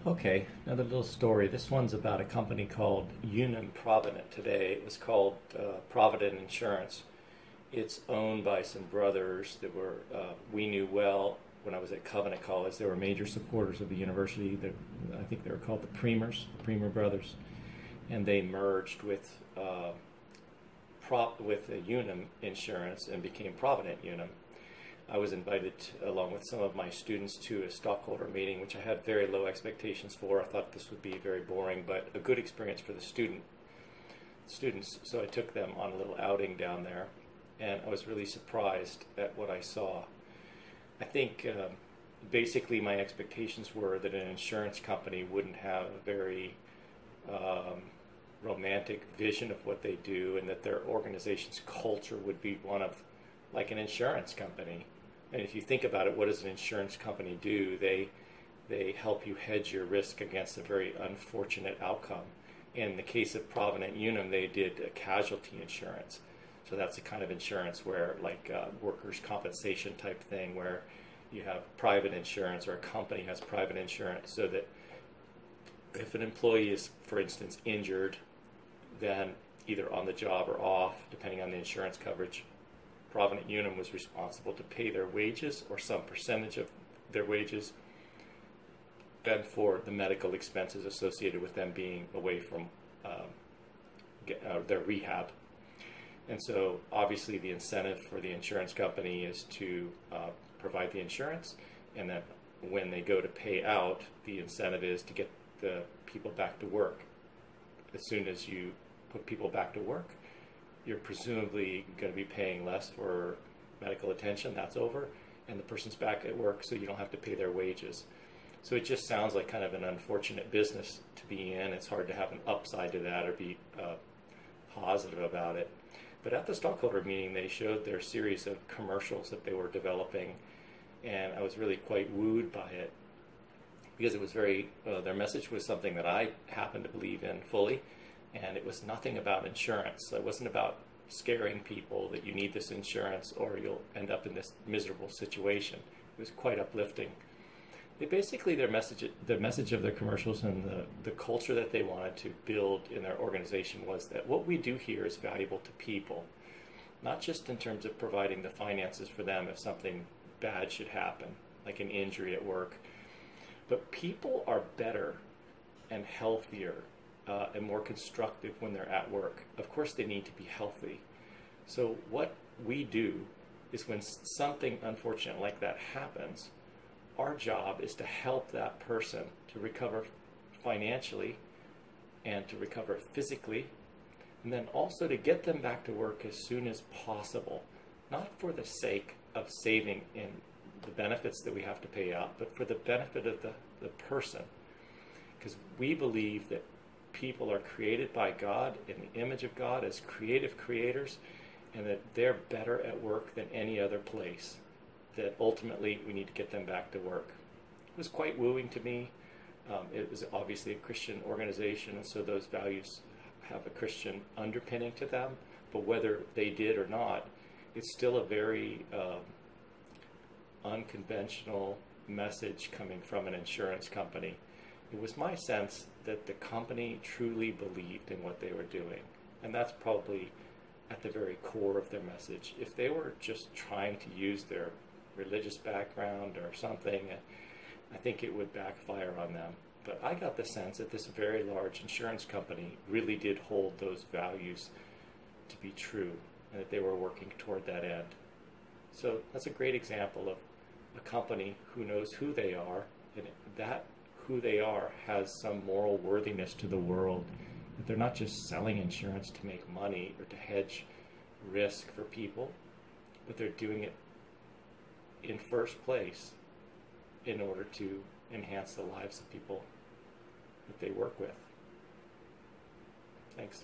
Okay, another little story. This one's about a company called Unim Provident today. It was called Provident Insurance. It's owned by some brothers that we knew well when I was at Covenant College. They were major supporters of the university. I think they were called the Premer brothers. And they merged with Unim Insurance and became Provident Unim. I was invited along with some of my students to a stockholder meeting, which I had very low expectations for. I thought this would be very boring, but a good experience for the students. So I took them on a little outing down there, and I was really surprised at what I saw. I think basically my expectations were that an insurance company wouldn't have a very romantic vision of what they do, and that their organization's culture would be one of like an insurance company. And if you think about it, what does an insurance company do? They help you hedge your risk against a very unfortunate outcome. In the case of Provident Unum, they did a casualty insurance. So that's a kind of insurance where, like workers' compensation type thing, where you have private insurance, or a company has private insurance, so that if an employee is, for instance, injured, then either on the job or off, depending on the insurance coverage, Provident Unum was responsible to pay their wages, or some percentage of their wages, then for the medical expenses associated with them being away from their rehab. And so obviously the incentive for the insurance company is to provide the insurance, and then when they go to pay out, the incentive is to get the people back to work. As soon as you put people back to work, you're presumably going to be paying less for medical attention. That's over, and the person's back at work, so you don't have to pay their wages. So it just sounds like kind of an unfortunate business to be in. It's hard to have an upside to that or be positive about it. But at the stockholder meeting, they showed their series of commercials that they were developing, and I was really quite wooed by it, because it was their message was something that I happen to believe in fully. And it was nothing about insurance. It wasn't about scaring people that you need this insurance or you'll end up in this miserable situation. It was quite uplifting. Their message of their commercials and the culture that they wanted to build in their organization was that what we do here is valuable to people, not just in terms of providing the finances for them if something bad should happen, like an injury at work, but people are better and healthier and more constructive when they're at work. Of course, they need to be healthy. So what we do is, when something unfortunate like that happens, our job is to help that person to recover financially and to recover physically, and then also to get them back to work as soon as possible, not for the sake of saving in the benefits that we have to pay out, but for the benefit of the person. Because we believe that people are created by God in the image of God as creative creators, and that they're better at work than any other place, that ultimately we need to get them back to work. It was quite wooing to me. It was obviously a Christian organization, and so those values have a Christian underpinning to them, but whether they did or not, it's still a very unconventional message coming from an insurance company. It was my sense that the company truly believed in what they were doing, and that's probably at the very core of their message. If they were just trying to use their religious background or something, I think it would backfire on them. But I got the sense that this very large insurance company really did hold those values to be true, and that they were working toward that end. So that's a great example of a company who knows who they are, and that who they are has some moral worthiness to the world, that they're not just selling insurance to make money or to hedge risk for people, but they're doing it in first place in order to enhance the lives of people that they work with. Thanks.